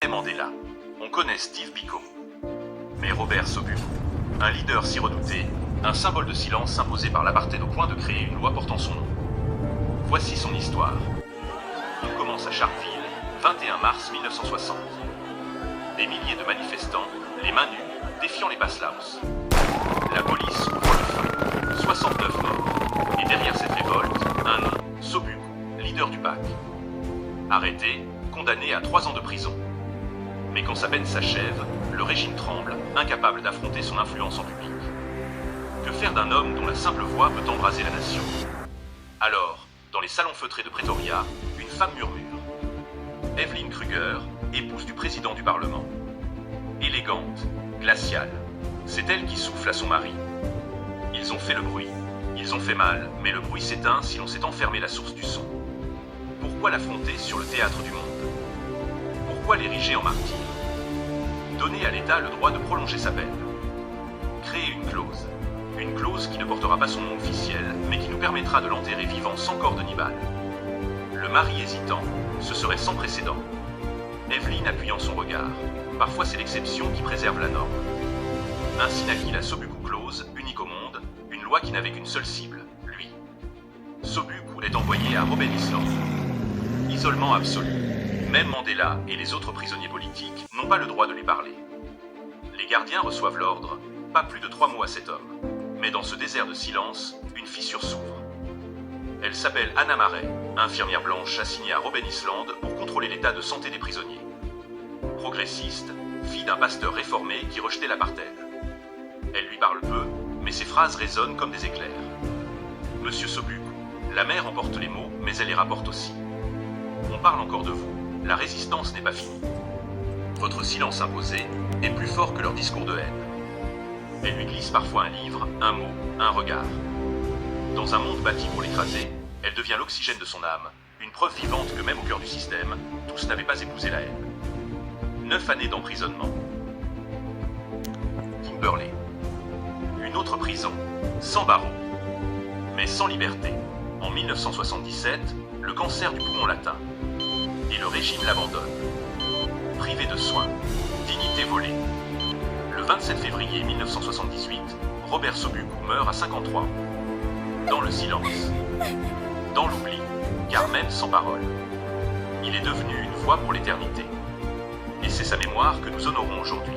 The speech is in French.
Mandela. On connaît Steve Biko. Mais Robert Sobukwe, un leader si redouté, un symbole de silence imposé par l'apartheid au point de créer une loi portant son nom. Voici son histoire. Tout commence à Sharpeville, 21 mars 1960. Des milliers de manifestants, les mains nues, défiant les Paslaos. La police ouvre le feu. 69 morts. Et derrière cette révolte, un nom, Sobukwe, leader du PAC. Arrêté, condamné à 3 ans de prison. Mais quand sa peine s'achève, le régime tremble, incapable d'affronter son influence en public. Que faire d'un homme dont la simple voix peut embraser la nation? Alors, dans les salons feutrés de Pretoria, une femme murmure. Evelyn Kruger, épouse du président du Parlement. Élégante, glaciale, c'est elle qui souffle à son mari. Ils ont fait le bruit, ils ont fait mal, mais le bruit s'éteint si l'on s'est enfermé la source du son. Pourquoi l'affronter sur le théâtre du monde? Pourquoi l'ériger en martyr? Donner à l'État le droit de prolonger sa peine. Créer une clause qui ne portera pas son nom officiel, mais qui nous permettra de l'enterrer vivant sans corps de Nibal. Le mari hésitant, ce serait sans précédent. Evelyn appuyant son regard. Parfois c'est l'exception qui préserve la norme. Ainsi naquit la Sobukwe Clause, unique au monde, une loi qui n'avait qu'une seule cible, lui. Sobukwe est envoyé à Robben Island. Isolement absolu. Même Mandela et les autres prisonniers politiques n'ont pas le droit de lui parler. Les gardiens reçoivent l'ordre, pas plus de 3 mots à cet homme. Mais dans ce désert de silence, une fissure s'ouvre. Elle s'appelle Anna Marais, infirmière blanche assignée à Robben Island pour contrôler l'état de santé des prisonniers. Progressiste, fille d'un pasteur réformé qui rejetait l'apartheid. Elle lui parle peu, mais ses phrases résonnent comme des éclairs. Monsieur Sobukwe, la mer emporte les mots, mais elle les rapporte aussi. On parle encore de vous, la résistance n'est pas finie. Votre silence imposé est plus fort que leur discours de haine. Elle lui glisse parfois un livre, un mot, un regard. Dans un monde bâti pour l'écraser, elle devient l'oxygène de son âme, une preuve vivante que même au cœur du système, tous n'avaient pas épousé la haine. 9 années d'emprisonnement. Kimberley. Une autre prison, sans barreaux, mais sans liberté. En 1977, le cancer du poumon l'atteint. Et le régime l'abandonne. Privé de soins, dignité volée. Le 27 février 1978, Robert Sobukwe meurt à 53 ans. Dans le silence. Dans l'oubli, car même sans parole. Il est devenu une voix pour l'éternité. Et c'est sa mémoire que nous honorons aujourd'hui.